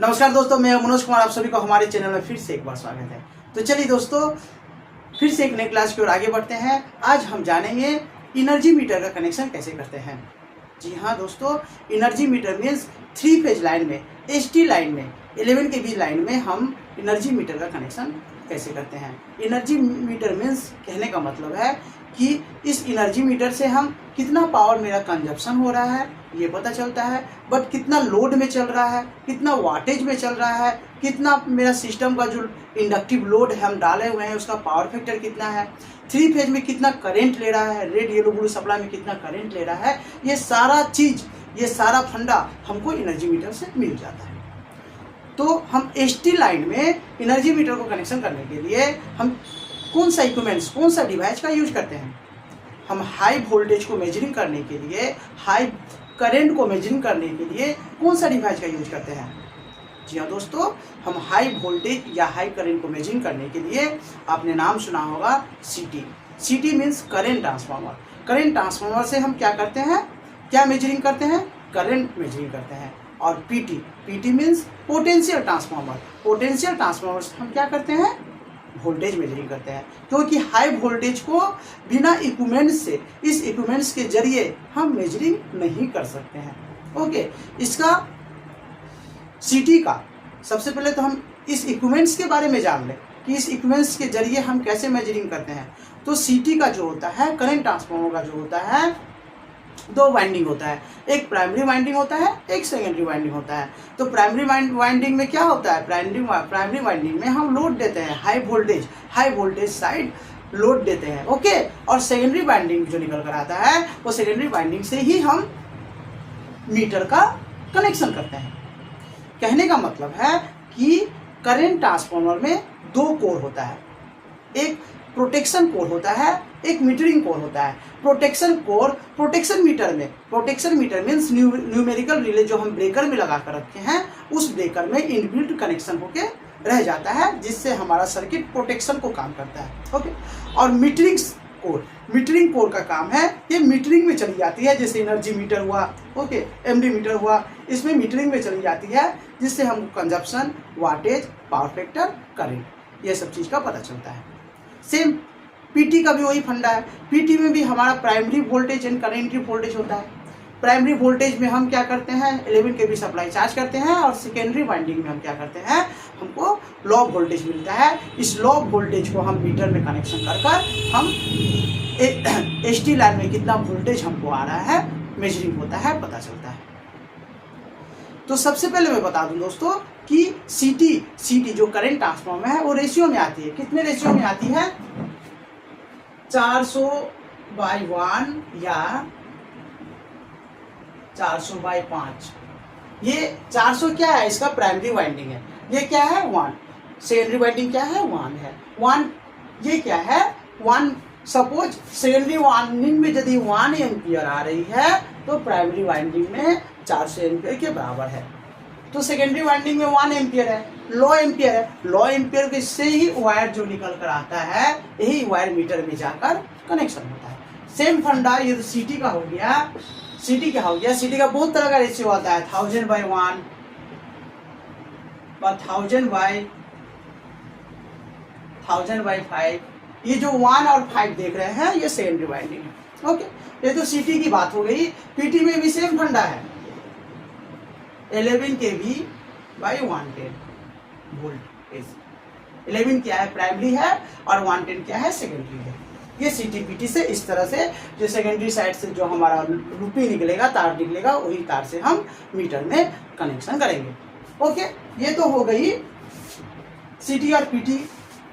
नमस्कार दोस्तों, मैं मनोज कुमार, आप सभी को हमारे चैनल में फिर से एक बार स्वागत है। तो चलिए दोस्तों, फिर से एक नई क्लास की ओर आगे बढ़ते हैं। आज हम जानेंगे एनर्जी मीटर का कनेक्शन कैसे करते हैं। जी हाँ दोस्तों, energy meter means 3 phase line में, ST लाइन में, 11 kV लाइन में हम एनर्जी मीटर का कनेक्शन कैसे करते हैं। एनर्जी मीटर मीन्स कहने का मतलब है कि इस एनर्जी मीटर से हम कितना पावर मेरा कंजप्शन हो रहा है ये पता चलता है, बट कितना लोड में चल रहा है, कितना वाटेज में चल रहा है, कितना मेरा सिस्टम का जो इंडक्टिव लोड है हम डाले हुए हैं उसका पावर फैक्टर कितना है, 3 फेज में कितना करंट ले रहा है, रेड येलो ब्लू सप्लाई में कितना करंट ले रहा है, ये सारा चीज़, ये सारा फंडा हमको एनर्जी मीटर से मिल जाता है। तो हम ST लाइन में एनर्जी मीटर को कनेक्शन करने के लिए हम कौन सा इक्विपमेंट्स, कौन सा डिवाइस का यूज करते हैं। हम हाई वोल्टेज को मेजरिंग करने के लिए, हाई करंट को मेजरिंग करने के लिए कौन सा डिवाइस का यूज करते हैं। जी हाँ दोस्तों, हम हाई वोल्टेज या हाई करंट को मेजरिंग करने के लिए आपने नाम सुना होगा CT means current transformer. Current transformer से हम क्या करते हैं, क्या मेजरिंग करते हैं, करंट मेजरिंग करते हैं। और PT means potential transformer. Potential transformer से हम क्या करते हैं, वोल्टेज मेजरिंग करते हैं, क्योंकि हाई वोल्टेज को बिना इक्विपमेंट्स से, इस इक्विपमेंट्स के जरिए हम मेजरिंग नहीं कर सकते हैं। ओके, इसका CT का सबसे पहले तो हम इस इक्विपमेंट्स के बारे में जान लें कि इस इक्विपमेंट्स के जरिए हम कैसे मेजरिंग करते हैं। तो CT का जो होता है, करंट ट्रांसफार्मर का जो होता है, 2 वाइंडिंग होता है, एक प्राइमरी वाइंडिंग होता है, एक सेकेंडरी वाइंडिंग होता है। तो प्राइमरी वाइंडिंग में क्या होता है, प्राइमरी वाइंडिंग में हम लोड देते हैं, हाई वोल्टेज साइड लोड देते हैं। ओके, और सेकेंडरी वाइंडिंग जो निकल कर आता है वो सेकेंडरी वाइंडिंग से ही हम मीटर का कनेक्शन करते हैं। कहने का मतलब है कि करंट ट्रांसफार्मर में 2 कोर होता है, एक प्रोटेक्शन कोर होता है, एक मीटरिंग कोर होता है। Protection core, protection meter means numerical relay जो हम ब्रेकर में लगा कर रखे हैं, उस ब्रेकर में इनबिल्ट कनेक्शन होके रह जाता है, जिससे हमारा सर्किट प्रोटेक्शन को काम करता है। ओके, और मीटरिंग कोर का काम है, ये मीटरिंग में चली जाती है, जैसे एनर्जी मीटर हुआ, ओके, MD मीटर हुआ, इसमें मीटरिंग में चली जाती है, जिससे हमको consumption, wattage, power factor, current, ये सब चीज़ का पता चलता है। सेम PT का भी वही फंडा है। PT में भी हमारा primary voltage and current voltage होता है। प्राइमरी वोल्टेज में हम क्या करते हैं, 11 kV सप्लाई चार्ज करते हैं, और सेकेंडरी वाइंडिंग में हम क्या करते हैं, हमको लो वोल्टेज मिलता है। इस लो वोल्टेज को हम मीटर में कनेक्शन कर हम ST लाइन में कितना वोल्टेज हमको आ रहा है मेजरिंग होता है, पता चलता है। तो सबसे पहले मैं बता दूं दोस्तों कि CT जो करंट ट्रांसफार्मर है वो रेशियो में आती है। कितने रेशियो में आती है, 400/1 या 400/5। ये 400 क्या है, इसका प्राइमरी वाइंडिंग है। ये क्या है, 1। सेकेंडरी वाइंडिंग क्या है, 1 है। 1 ये क्या है, 1। सपोज सेकेंडरी वाइंडिंग में यदि 1 एम्पियर आ रही है तो प्राइमरी वाइंडिंग में 400 एम्पियर के बराबर है। तो सेकेंडरी वाइंडिंग में 1 एम्पियर है, लो एम्पियर है। लो एम्पियर के से ही वायर जो निकल कर आता है, यही वायर मीटर में जाकर कनेक्शन होता है। सेम फंडा ये तो CT का हो गया। CT क्या हो गया, CT का बहुत तरह का रेशियो आता है, 1000/1, 1000/5। ये जो 1 और 5 देख रहे हैं ये सेकेंडरी वाइंडिंग है। ओके, ये तो CT की बात हो गई। PT में भी सेम फंडा है, 11 kV/110 वोल्ट। 11 क्या है, प्राइमरी है, और 110 क्या है, सेकेंडरी है। ये CT PT से इस तरह से जो सेकेंडरी साइड से जो हमारा लूपी निकलेगा, तार निकलेगा, वही तार से हम मीटर में कनेक्शन करेंगे। ओके, ये तो हो गई CT और PT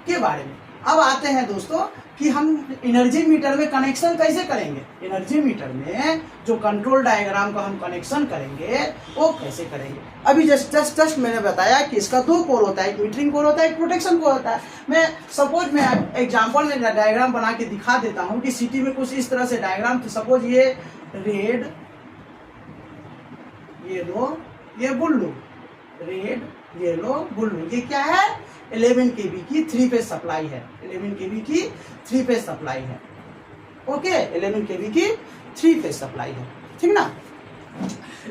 के बारे में। अब आते हैं दोस्तों कि हम एनर्जी मीटर में कनेक्शन कैसे करेंगे। एनर्जी मीटर में जो कंट्रोल डायग्राम का हम कनेक्शन करेंगे वो कैसे करेंगे। अभी जस्ट मैंने बताया कि इसका 2 कोर होता है, एक मीटरिंग कोर होता है, एक प्रोटेक्शन कोर होता है। मैं एग्जांपल में डायग्राम बना के दिखा देता हूँ कि CT में कुछ इस तरह से डायग्राम। तो सपोज ये रेड, येलो, ये ब्लू, रेड, येलो, ब्लू, ये क्या है, 11 kV की 3 फेज सप्लाई है। 11 kV की 3 फेज सप्लाई है। ओके, 11 kV की 3 फेज सप्लाई है, ठीक ना।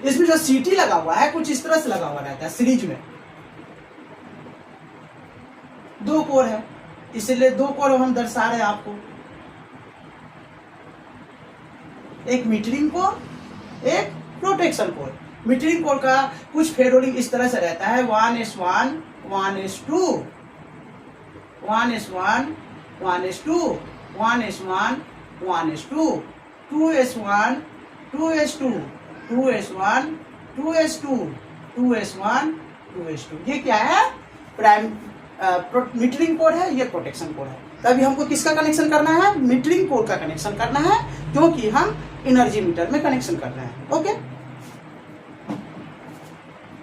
इसमें जो CT लगा हुआ है कुछ इस तरह से लगा हुआ रहता है सीरीज में। दो कोर है, इसलिए दो कोर हम दर्शा रहे हैं आपको, एक मीटरिंग कोर, एक प्रोटेक्शन कोर। मीटरिंग कोर का कुछ फेरोलिंग इस तरह से रहता है 1s1 1s2 1s1 1s2 1s1 1s2 2s1 2s2 2s1 2s2 2s1 2s2। ये क्या है? प्राइम मीटरिंग कोड है, ये प्रोटेक्शन कोड है। तो अभी हमको किसका कनेक्शन करना है? मीटरिंग कोड का कनेक्शन करना है, क्योंकि हम एनर्जी मीटर में कनेक्शन कर रहे हैं। ओके,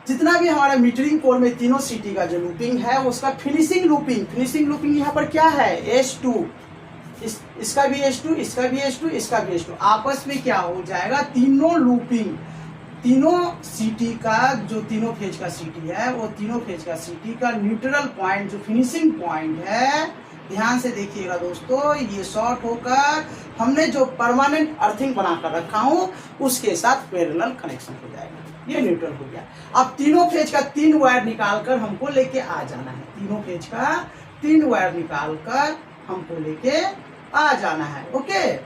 जितना भी हमारा मीटरिंग कोड में तीनों सिटी का जो लूपिंग है उसका फिनिशिंग लूपिंग यहाँ पर क्या है? S2, इसका भी S2, इसका भी S2, इसका भी S2, आपस में क्या हो जाएगा? तीनों लूपिंग, तीनों सिटी का जो तीनों फेज का सिटी है वो तीनों फेज का सिटी का न्यूट्रल पॉइंट जो फिनिशिंग पॉइंट है, ध्यान से देखिएगा दोस्तों, ये शॉर्ट होकर हमने जो परमानेंट अर्थिंग बनाकर रखा हूं उसके साथ पैरेलल कनेक्शन हो जाएगा। ये न्यूट्रल हो गया। अब तीनों फेज का 3 वायर निकालकर हमको लेके आ जाना है, तीनों फेज का 3 वायर निकालकर हमको लेके आ जाना है। ओके,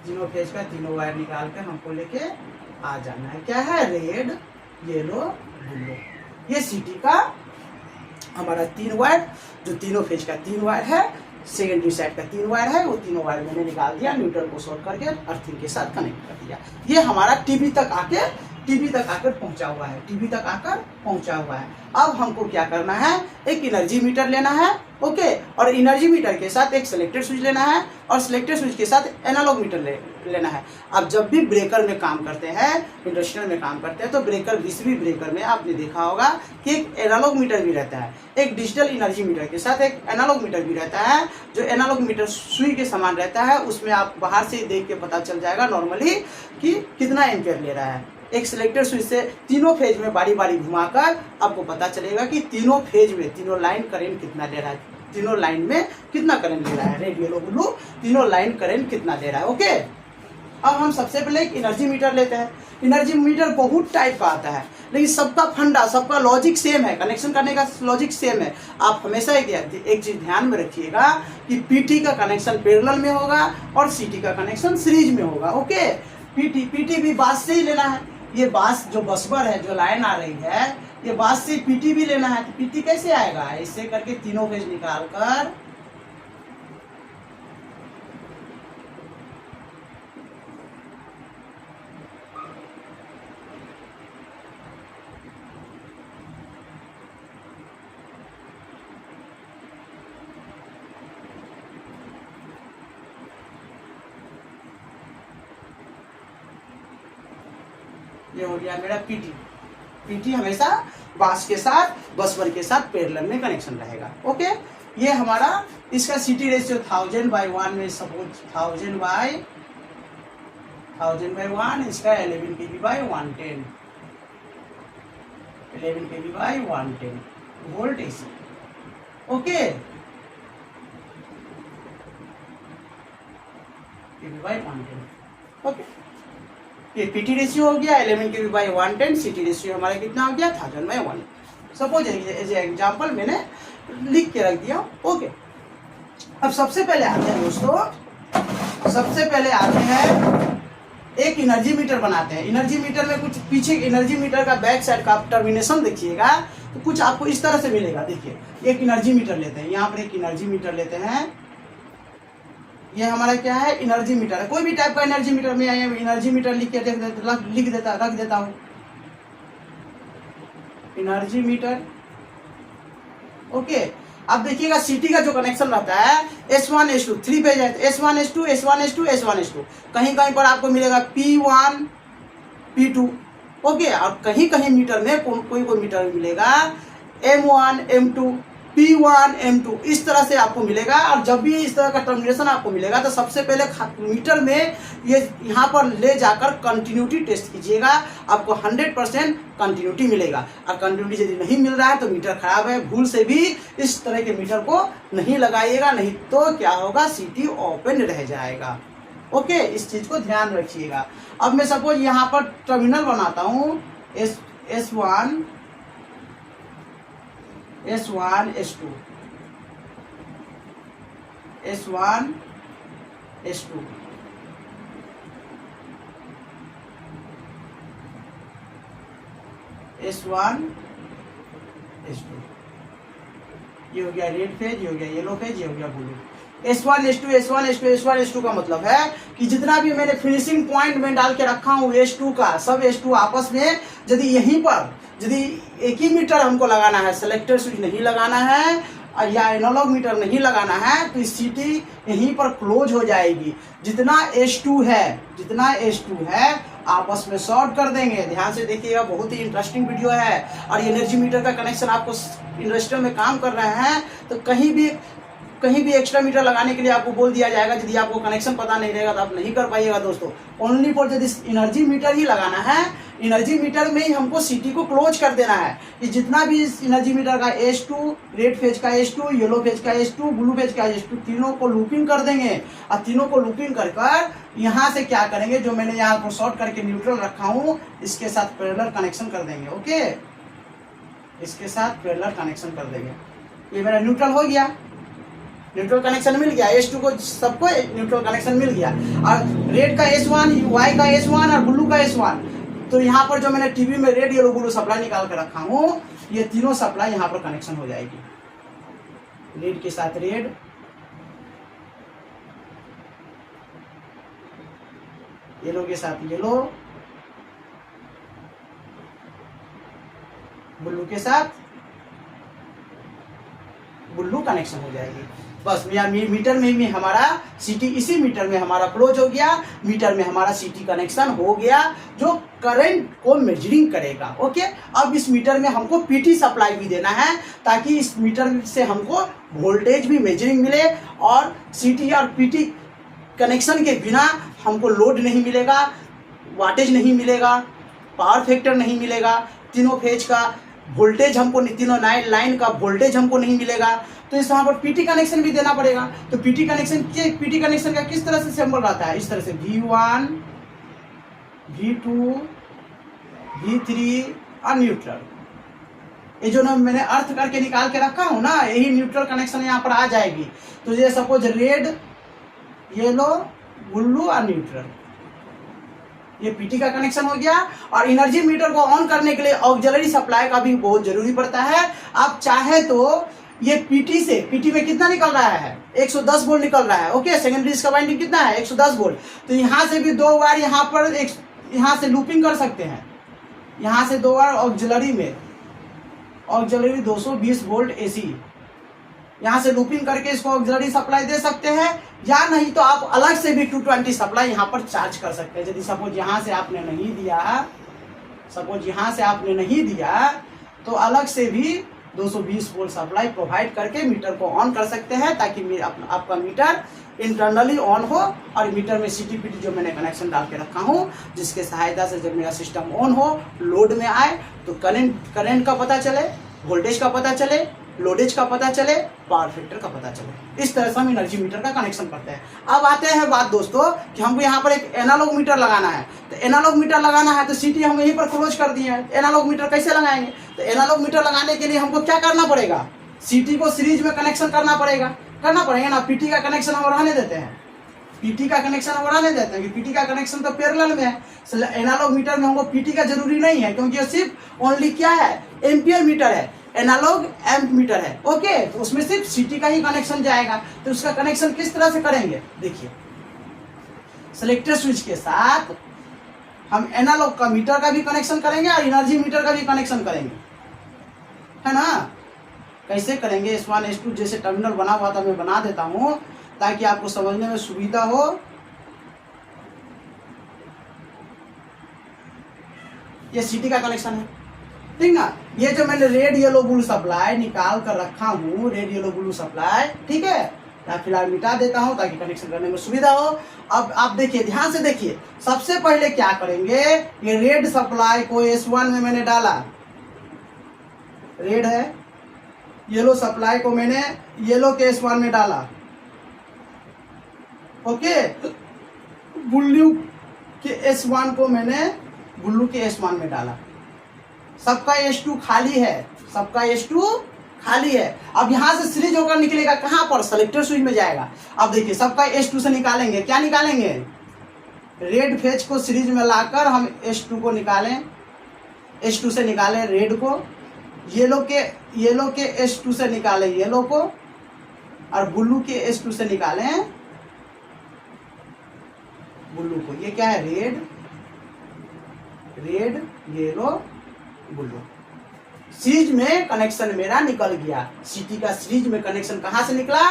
तीनों फेज का तीनों वायर निकालकर हमको लेके आ जाना है। क्या है? Red, yellow, blue. ये सिटी का हमारा 3 वायर, जो तीनों फेज का 3 वायर है, सेकेंडरी साइड का 3 वायर है, वो तीनों वायर मैंने निकाल दिया, न्यूट्रल को शॉर्ट करके अर्थिंग के साथ कनेक्ट कर दिया। ये हमारा टीवी तक आकर पहुंचा हुआ है, टीवी तक आकर पहुंचा हुआ है। अब हमको क्या करना है? एक एनर्जी मीटर लेना है। ओके, और एनर्जी मीटर के साथ एक सिलेक्टेड स्विच लेना है, और सिलेक्टेड स्विच के साथ एनालॉग मीटर लेना है। अब जब भी ब्रेकर में काम करते हैं, इंडस्ट्रियल में काम करते हैं, तो ब्रेकर, बीसीबी ब्रेकर में आपने देखा होगा कि एक एनालॉग मीटर भी रहता है, एक डिजिटल एनर्जी मीटर के साथ एक एनालॉग मीटर भी रहता है। जो एनालॉग मीटर सुई के समान रहता है, उसमें आप बाहर से देख के पता चल जाएगा नॉर्मली कि कितना एम्पियर ले रहा है। एक सिलेक्टेड स्विच से तीनों फेज में बारी बारी घुमाकर आपको पता चलेगा कि तीनों फेज में, तीनों लाइन करंट कितना ले रहा है, तीनों लाइन में कितना करंट ले रहा है, रेड, येलो, ब्लू, तीनों लाइन करंट कितना ले रहा है। ओके, अब हम सबसे पहले एक एनर्जी मीटर लेते हैं। एनर्जी मीटर बहुत टाइप का आता है, लेकिन सबका फंडा, सबका लॉजिक सेम है, कनेक्शन करने का लॉजिक सेम है। आप हमेशा एक चीज ध्यान में रखिएगा कि पीटी का कनेक्शन पैरेलल में होगा और सीटी का कनेक्शन सीरीज में होगा। ओके, पीटी भी बास से ही लेना है। ये बास जो बसबर है, जो लाइन आ रही है, ये बास से पीटी भी लेना है। तो पीटी कैसे आएगा? इससे करके तीनों फेज निकालकर ये हो गया मेरा पीटी। पीटी हमेशा बास के साथ, बसबर के साथ पैरेलल में कनेक्शन रहेगा। ओके, ये हमारा इसका सीटी रेशियो 1000/1 में, सपोज 1000/1, इसका 11 kV/110, 11 kV/110 volt AC. Okay, kV/110। Okay, ये पीटी रेशियो हो गया 11 kV/110, सीटी रेशियो हमारा कितना हो गया? 1000/1। सपोज एज एग्जाम्पल मैंने लिख के रख दिया। ओके, अब सबसे पहले आते हैं दोस्तों, सबसे पहले आते हैं एक एनर्जी मीटर बनाते हैं। एनर्जी मीटर में कुछ पीछे, एनर्जी मीटर का बैक साइड का टर्मिनेशन देखिएगा तो कुछ आपको इस तरह से मिलेगा। देखिए, एक एनर्जी मीटर लेते हैं, यहाँ पर एक एनर्जी मीटर लेते हैं। ये हमारा क्या है? एनर्जी मीटर है। कोई भी टाइप का एनर्जी मीटर में एनर्जी मीटर लिख के रख देता हूं, एनर्जी मीटर। ओके, अब देखिएगा सीटी का जो कनेक्शन रहता है S1 S2, 3 पेज है, S1 S2 S1 S2 S1 S2। कहीं कहीं पर आपको मिलेगा P1 P2। ओके, और कहीं कहीं मीटर में कोई मीटर में मिलेगा M1 M2 P1 M2, इस तरह से आपको मिलेगा। और जब भी इस तरह का टर्मिनेशन आपको मिलेगा तो सबसे पहले मीटर में ये यहाँ पर ले जाकर कंटिन्यूटी टेस्ट कीजिएगा, आपको 100% कंटिन्यूटी मिलेगा। और कंटिन्यूटी यदि नहीं मिल रहा है तो मीटर खराब है। भूल से भी इस तरह के मीटर को नहीं लगाइएगा, नहीं तो क्या होगा? सीटी ओपन रह जाएगा। ओके, इस चीज को ध्यान रखिएगा। अब मैं सपोज यहाँ पर टर्मिनल बनाता हूँ S1 S1 S2 S1 S2 S1 S2, ये हो गया रेड फेज, ये हो गया येलो फेज, ये हो गया blue. S1 S2 S1 S2 S1 S2 का मतलब है कि जितना भी मैंने फिनिशिंग पॉइंट में डाल के रखा हूँ S2 का, सब S2 आपस में यदि यहीं पर यदि एक ही मीटर हमको लगाना है, सेलेक्टर स्विच नहीं लगाना है या एनालॉग मीटर नहीं लगाना है, तो सीटी यहीं पर क्लोज हो जाएगी। जितना S2 है आपस में शॉर्ट कर देंगे। ध्यान से देखिएगा, बहुत ही इंटरेस्टिंग वीडियो है। और एनर्जी मीटर का कनेक्शन आपको इंडस्ट्री में काम कर रहे हैं तो कहीं भी एक्स्ट्रा मीटर लगाने के लिए आपको बोल दिया जाएगा। यदि आपको कनेक्शन पता नहीं रहेगा तो आप नहीं कर पाइएगा दोस्तों। ओनली फॉर यदि एनर्जी मीटर ही लगाना है, एनर्जी मीटर में ही हमको सीटी को क्लोज कर देना है कि जितना भी इस एनर्जी मीटर का S2, रेड फेज का S2, येलो फेज का S2, ब्लू फेज का S2, तीनों को लूपिंग कर देंगे। और तीनों को लूपिंग कर यहाँ से क्या करेंगे, जो मैंने यहाँ पर शॉर्ट करके न्यूट्रल रखा हूँ इसके साथ पैरेलल कनेक्शन कर देंगे। ओके, इसके साथ पैरेलल कनेक्शन कर देंगे। ये मेरा न्यूट्रल हो गया, न्यूट्रल कनेक्शन मिल गया। S2 को सबको न्यूट्रल कनेक्शन मिल गया। और रेड का S1, Y का S1 और ब्लू का S1, तो यहाँ पर जो मैंने टीवी में रेड येलो ब्लू सप्लाई निकाल कर रखा हूँ, ये तीनों सप्लाई यहाँ पर कनेक्शन हो जाएगी। रेड के साथ रेड, येलो के साथ येलो, ब्लू के साथ ब्लू कनेक्शन हो जाएगी। बस मीटर में भी हमारा सीटी, इसी मीटर में हमारा क्लोज हो गया। मीटर में हमारा सीटी कनेक्शन हो गया जो करंट को मेजरिंग करेगा। ओके, अब इस मीटर में हमको पीटी सप्लाई भी देना है ताकि इस मीटर से हमको वोल्टेज भी मेजरिंग मिले। और सीटी और पीटी कनेक्शन के बिना हमको लोड नहीं मिलेगा, वाटेज नहीं मिलेगा, पावर फैक्टर नहीं मिलेगा, तीनों फेज का वोल्टेज हमको, तीनों लाइन का वोल्टेज हमको नहीं मिलेगा। तो इस यहाँ पर पीटी कनेक्शन भी देना पड़ेगा। तो पीटी कनेक्शन का किस तरह से सिंबल रहता है, इस तरह से V1 V2 V3 और न्यूट्रल। ये जो ना मैंने अर्थ करके निकाल के रखा हूँ ना, यही न्यूट्रल कनेक्शन यहाँ पर आ जाएगी। तो ये सपोज रेड येलो ब्लू और न्यूट्रल, ये पीटी का कनेक्शन हो गया। और एनर्जी मीटर को ऑन करने के लिए ऑक्सिलरी सप्लाई का भी बहुत जरूरी पड़ता है। आप चाहे तो ये पीटी में कितना निकल रहा है, 110 वोल्ट निकल रहा है। ओके, सेकेंडरी इसका वाइंडिंग कितना है, 110 वोल्ट। तो यहाँ से भी 2 बार यहाँ पर यहाँ से लूपिंग कर सकते हैं, यहाँ से 2 बार ऑक्सिलरी में, ऑक्सिलरी 220 वोल्ट AC, यहाँ से लूपिंग करके इसको ऑक्सिलरी सप्लाई दे सकते हैं। या नहीं तो आप अलग से भी 220 सप्लाई यहाँ पर चार्ज कर सकते हैं। यदि सपोज यहाँ से आपने नहीं दिया, तो अलग से भी 220 वोल्ट सप्लाई प्रोवाइड करके मीटर को ऑन कर सकते हैं ताकि आपका मीटर इंटरनली ऑन हो। और मीटर में सीटी पीटी जो मैंने कनेक्शन डाल के रखा हूँ, जिसके सहायता से जब मेरा सिस्टम ऑन हो, लोड में आए, तो करंट का पता चले, वोल्टेज का पता चले, लोडेज का पता चले, पावर फैक्टर का पता चले। इस तरह से हम एनर्जी मीटर का कनेक्शन करते हैं। अब आते हैं बात दोस्तों कि हमको यहाँ पर एक एनालॉग मीटर लगाना है। तो एनालॉग मीटर लगाना है तो सीटी हम यहीं पर क्लोज कर दिए हैं। एनालॉग मीटर कैसे लगाएंगे, तो एनालॉग मीटर लगाने के लिए हमको क्या करना पड़ेगा, सीटी को सीरीज में कनेक्शन करना पड़ेगा ना। पीटी का कनेक्शन हम रहने देते हैं, पीटी का कनेक्शन हम रहने देते हैं कि पीटी का कनेक्शन तो पैरेलल में है। एनालॉग मीटर में हमको पीटी का जरूरी नहीं है, क्योंकि ये सिर्फ ओनली क्या है, एम्पियर मीटर है, एनालॉग एम्प मीटर है। ओके, तो उसमें सिर्फ सीटी का ही कनेक्शन जाएगा। तो उसका कनेक्शन किस तरह से करेंगे, देखिए, सेलेक्टर स्विच के साथ हम एनालॉग का मीटर का भी कनेक्शन करेंगे और एनर्जी मीटर का भी कनेक्शन करेंगे, है ना। कैसे करेंगे, S1 S2 जैसे टर्मिनल बना हुआ था मैं बना देता हूं ताकि आपको समझने में सुविधा हो। ये सीटी का कनेक्शन है, ठीक ना। ये जो मैंने रेड येलो ब्लू सप्लाई निकाल कर रखा हूँ, रेड येलो ब्लू सप्लाई, ठीक है, मैं फिलहाल मिटा देता हूँ ताकि कनेक्शन करने में सुविधा हो। अब आप देखिए, ध्यान से देखिए, सबसे पहले क्या करेंगे, ये रेड सप्लाई को S1 में मैंने डाला, रेड है, येलो सप्लाई को मैंने येलो के S1 में डाला। ओके, ब्लू के S1 को मैंने ब्लू के S1 में डाला। सबका S2 खाली है, सबका S2 खाली है। अब यहाँ से सीरीज होकर निकलेगा कहाँ पर, सेलेक्टर स्विच में जाएगा। अब देखिए सबका S2 से निकालेंगे, क्या निकालेंगे, रेड फेज को सीरीज में लाकर हम S2 को निकालें, S2 से निकालें रेड को, येलो के S2 से निकालें येलो को, और ब्लू के S2 से निकालें ब्लू को। ये क्या है, रेड येलो ब्लू। सीरीज में कनेक्शन मेरा निकल गया। सिटी का सीरीज में कनेक्शन कहाँ से निकला,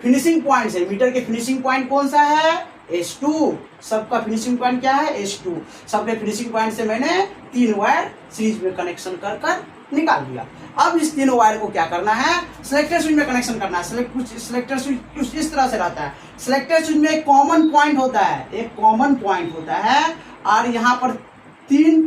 फिनिशिंग पॉइंट से। मीटर के फिनिशिंग पॉइंट कौन सा है, S2। सबका फिनिशिंग पॉइंट क्या है, S2। सबके फिनिशिंग पॉइंट से मैंने 3 वायर सीरीज में कनेक्शन कर निकाल दिया। अब इस 3 वायर को क्या करना है, सिलेक्टर स्विच में कनेक्शन करना है। सिलेक्टर स्विच कुछ इस तरह से रहता है। सिलेक्टर स्विच में एक कॉमन पॉइंट होता है, और यहाँ पर 3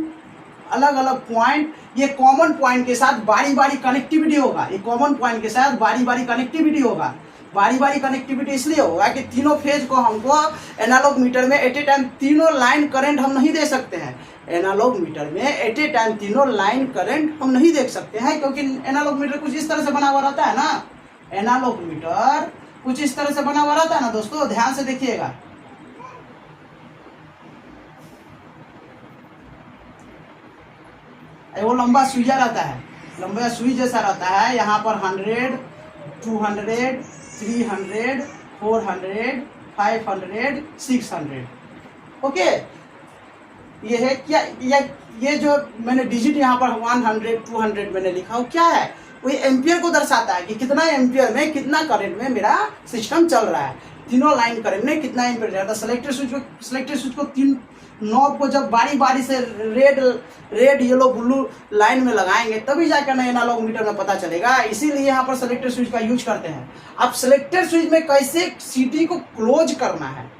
अलग अलग पॉइंट, ये कॉमन पॉइंट के साथ बारी बारी कनेक्टिविटी होगा। ये कॉमन पॉइंट के साथ बारी बारी कनेक्टिविटी होगा। बारी बारी कनेक्टिविटी इसलिए होगा कि तीनों फेज को हमको एनालॉग मीटर में एट ए टाइम तीनों लाइन करंट हम नहीं दे सकते हैं। एनालॉग मीटर में एट ए टाइम तीनों लाइन करंट हम नहीं देख सकते हैं, क्योंकि एनालॉग मीटर कुछ इस तरह से बना हुआ रहता है ना। एनालॉग मीटर कुछ इस तरह से बना हुआ रहता है ना दोस्तों, ध्यान से देखिएगा। वो लंबा सुइया रहता है, लंबा सुई जैसा रहता है। यहाँ पर 100, 200, 300, 400, 500, 600। ओके, ये है क्या, ये जो मैंने डिजिट यहाँ पर 100, 200 मैंने लिखा हो, क्या है, वो एम्पियर को दर्शाता है कि कितना एम्पियर में, कितना करंट में मेरा सिस्टम चल रहा है। तीनों लाइन करंट में कितना एम्पियर जाता है। सिलेक्टर स्विच को 3 नॉब को जब बारी बारी से रेड येलो ब्लू लाइन में लगाएंगे तभी जाकर ना एनालॉग मीटर में पता चलेगा। इसीलिए यहाँ पर सिलेक्टर स्विच का यूज करते हैं। अब सिलेक्टर स्विच में कैसे सिटी को क्लोज करना है,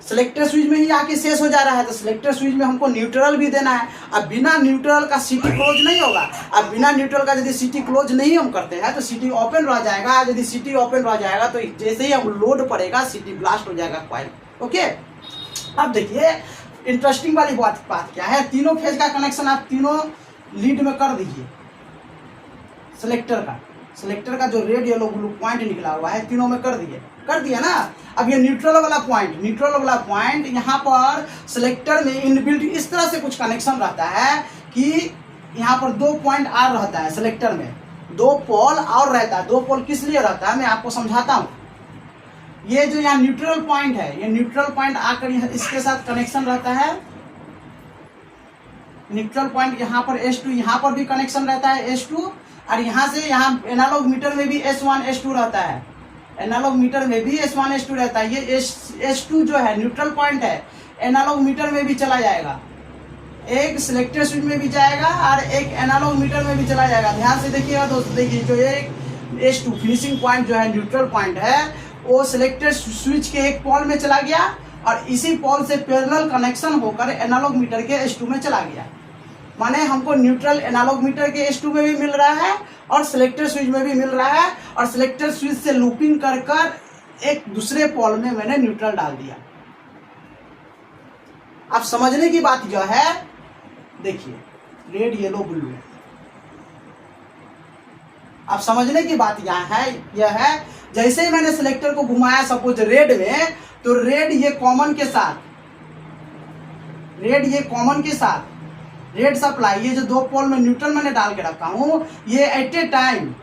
सिलेक्टर स्विच में ही आके शेष हो जा रहा है, तो सिलेक्टर स्विच में हमको न्यूट्रल भी देना है। अब बिना न्यूट्रल का सिटी क्लोज नहीं होगा। अब बिना न्यूट्रल का यदि सिटी क्लोज नहीं हम करते हैं तो सिटी ओपन रह जाएगा। यदि सिटी ओपन रह जाएगा तो जैसे ही हम लोड पड़ेगा सिटी ब्लास्ट हो जाएगा कॉइल। ओके, अब देखिए इंटरेस्टिंग वाली बात क्या है, तीनों फेज का कनेक्शन आप तीनों लीड में कर दीजिए। सिलेक्टर का जो रेड येलो ब्लू पॉइंट निकला हुआ है तीनों में कर दिया ना। अब ये न्यूट्रल वाला पॉइंट यहाँ पर सिलेक्टर में इनबिल्ट इस तरह से कुछ कनेक्शन रहता है कि यहाँ पर 2 पॉइंट और रहता है। सिलेक्टर में 2 पोल और रहता है। 2 पोल किस लिए रहता है मैं आपको समझाता हूँ। ये जो यहाँ न्यूट्रल पॉइंट है, ये न्यूट्रल पॉइंट आकर इसके साथ कनेक्शन रहता है। न्यूट्रल पॉइंट यहाँ पर S2, यहाँ पर भी कनेक्शन रहता है S2, और यहाँ से यहाँ एनालॉग मीटर में भी S1 S2 रहता है। एनालॉग मीटर में भी S1 S2 रहता है। ये S2 जो है न्यूट्रल पॉइंट है, एनालॉग मीटर में भी चला जाएगा। एक सिलेक्टर स्विच में भी जाएगा और एक एनालॉग मीटर में भी चला जाएगा। ध्यान से देखिएगा दोस्तों, देखिए जो एक S2 फिनिशिंग पॉइंट जो है न्यूट्रल पॉइंट है वो सिलेक्टर स्विच के एक पोल में चला गया और इसी पोल से पैरेलल कनेक्शन होकर एनालॉग मीटर के S2 में चला गया। माने हमको न्यूट्रल एनालॉग मीटर के S2 में भी मिल रहा है और सिलेक्टर स्विच में भी मिल रहा है, और सिलेक्टर स्विच से लूपिंग कर एक दूसरे पोल में मैंने न्यूट्रल डाल दिया। अब समझने की बात जो है, देखिए रेड येलो ब्लू, अब समझने की बात यह है जैसे ही मैंने सिलेक्टर को घुमाया सपोज रेड में, तो रेड ये कॉमन के साथ रेड सप्लाई, ये जो 2 पोल में न्यूट्रल मैंने डाल के रखा हूं, ये एट ए टाइम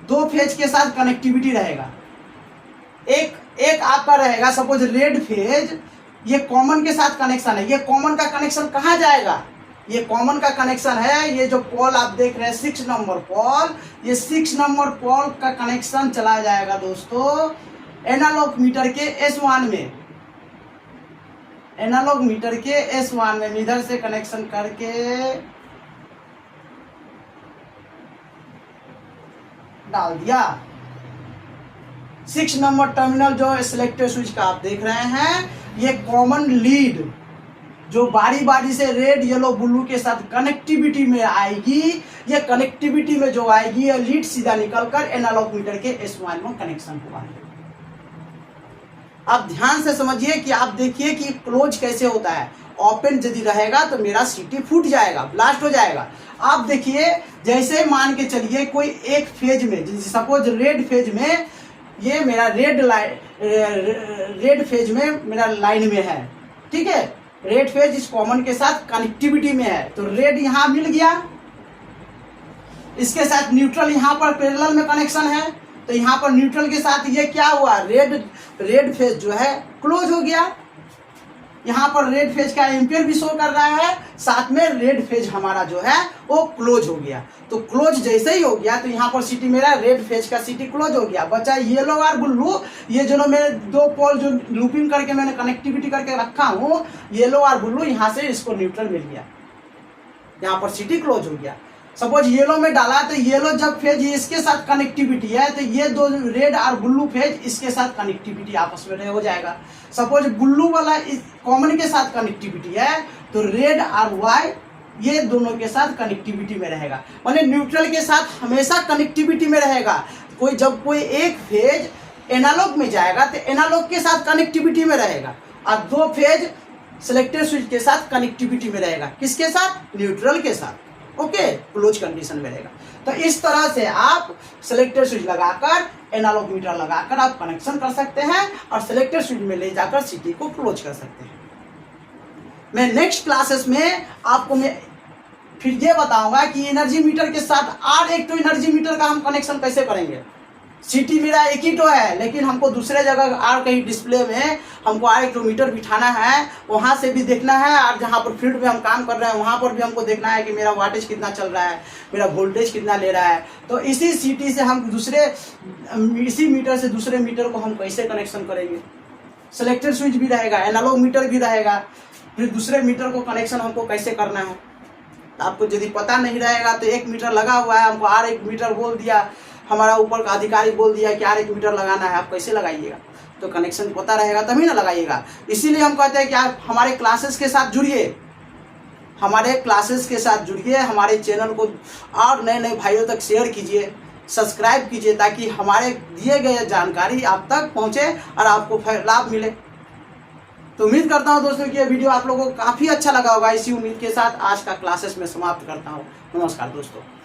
2 फेज के साथ कनेक्टिविटी रहेगा। एक आपका रहेगा सपोज रेड फेज, ये कॉमन के साथ कनेक्शन है। ये कॉमन का कनेक्शन कहाँ जाएगा, ये कॉमन का कनेक्शन है। ये जो पोल आप देख रहे हैं 6 नंबर पोल, ये 6 नंबर पोल का कनेक्शन चला जाएगा दोस्तों एनालॉग मीटर के S1 में। एनालॉग मीटर के S1 में इधर से कनेक्शन करके डाल दिया। 6 नंबर टर्मिनल जो सिलेक्टर स्विच का आप देख रहे हैं, ये कॉमन लीड जो बारी बारी से रेड येलो ब्लू के साथ कनेक्टिविटी में आएगी, ये कनेक्टिविटी में जो आएगी ये लीड सीधा निकलकर एनालॉग मीटर के S1 में कनेक्शन हुआ है। आप ध्यान से समझिए कि आप देखिए कि क्लोज कैसे होता है। ओपन यदि रहेगा तो मेरा सीटी फूट जाएगा, ब्लास्ट हो जाएगा। आप देखिए, जैसे मान के चलिए कोई एक फेज में, जैसे सपोज रेड फेज में, ये मेरा रेड फेज में मेरा लाइन में है, ठीक है। रेड फेज इस कॉमन के साथ कनेक्टिविटी में है, तो रेड यहाँ मिल गया, इसके साथ न्यूट्रल यहाँ पर पैरेलल में कनेक्शन है, तो यहाँ पर न्यूट्रल के साथ ये क्या हुआ, रेड फेज जो है क्लोज हो गया। यहाँ पर रेड फेज का एम्पियर भी शो कर रहा है, साथ में रेड फेज हमारा जो है वो क्लोज हो गया। तो क्लोज जैसे ही हो गया तो यहाँ पर सिटी मेरा रेड फेज का सिटी क्लोज हो गया। बचा येलो और ब्लू, ये जो मेरे दो पोल जो लूपिंग करके मैंने कनेक्टिविटी करके रखा हूँ, येलो और ब्लू, यहाँ से इसको न्यूट्रल मिल गया, यहाँ पर सिटी क्लोज हो गया। सपोज येलो में डाला तो येलो जब फेज इसके साथ कनेक्टिविटी है तो ये दो रेड और ब्लू फेज इसके साथ कनेक्टिविटी आपस में हो जाएगा। सपोज ब्लू वाला इस कॉमन के साथ कनेक्टिविटी है तो रेड और वाई ये दोनों के साथ कनेक्टिविटी में रहेगा, माने न्यूट्रल के साथ हमेशा कनेक्टिविटी में रहेगा। जब कोई एक फेज एनालॉग में जाएगा तो एनालॉग के साथ कनेक्टिविटी में रहेगा, और दो फेज सिलेक्टेड स्विच के साथ कनेक्टिविटी में रहेगा। किसके साथ? न्यूट्रल के साथ। ओके, क्लोज कंडीशन में रहेगा। तो इस तरह से आप सिलेक्टेड स्विच लगाकर, एनालॉग मीटर लगाकर आप कनेक्शन कर सकते हैं और सिलेक्टेड स्विच में ले जाकर सिटी को क्लोज कर सकते हैं। मैं नेक्स्ट क्लासेस में आपको मैं फिर ये बताऊंगा कि एनर्जी मीटर के साथ और एक तो एनर्जी मीटर का हम कनेक्शन कैसे करेंगे। सिटी मेरा एक ही तो है, लेकिन हमको दूसरे जगह और कहीं डिस्प्ले में हमको और एक तो मीटर बिठाना है, वहाँ से भी देखना है, और जहाँ पर फील्ड में हम काम कर रहे हैं वहाँ पर भी हमको देखना है कि मेरा वाटेज कितना चल रहा है, मेरा वोल्टेज कितना ले रहा है। तो इसी सिटी से हम इसी मीटर से दूसरे मीटर को हम कैसे कनेक्शन करेंगे। सिलेक्टेड स्विच भी रहेगा, एनालॉग मीटर भी रहेगा, फिर दूसरे मीटर को कनेक्शन हमको कैसे करना है। तो आपको यदि पता नहीं रहेगा तो एक मीटर लगा हुआ है, हमको और एक मीटर बोल दिया, हमारा ऊपर का अधिकारी बोल दिया कि यार 1 मीटर लगाना है, आप कैसे लगाइएगा। तो कनेक्शन पता रहेगा तभी ना लगाइएगा। इसीलिए हम कहते हैं कि आप हमारे क्लासेस के साथ जुड़िए, हमारे क्लासेस के साथ जुड़िए, हमारे चैनल को और नए नए भाइयों तक शेयर कीजिए, सब्सक्राइब कीजिए, ताकि हमारे दिए गए जानकारी आप तक पहुँचे और आपको लाभ मिले। तो उम्मीद करता हूँ दोस्तों कि ये वीडियो आप लोगों को काफ़ी अच्छा लगा होगा। इसी उम्मीद के साथ आज का क्लासेस में समाप्त करता हूँ। नमस्कार दोस्तों।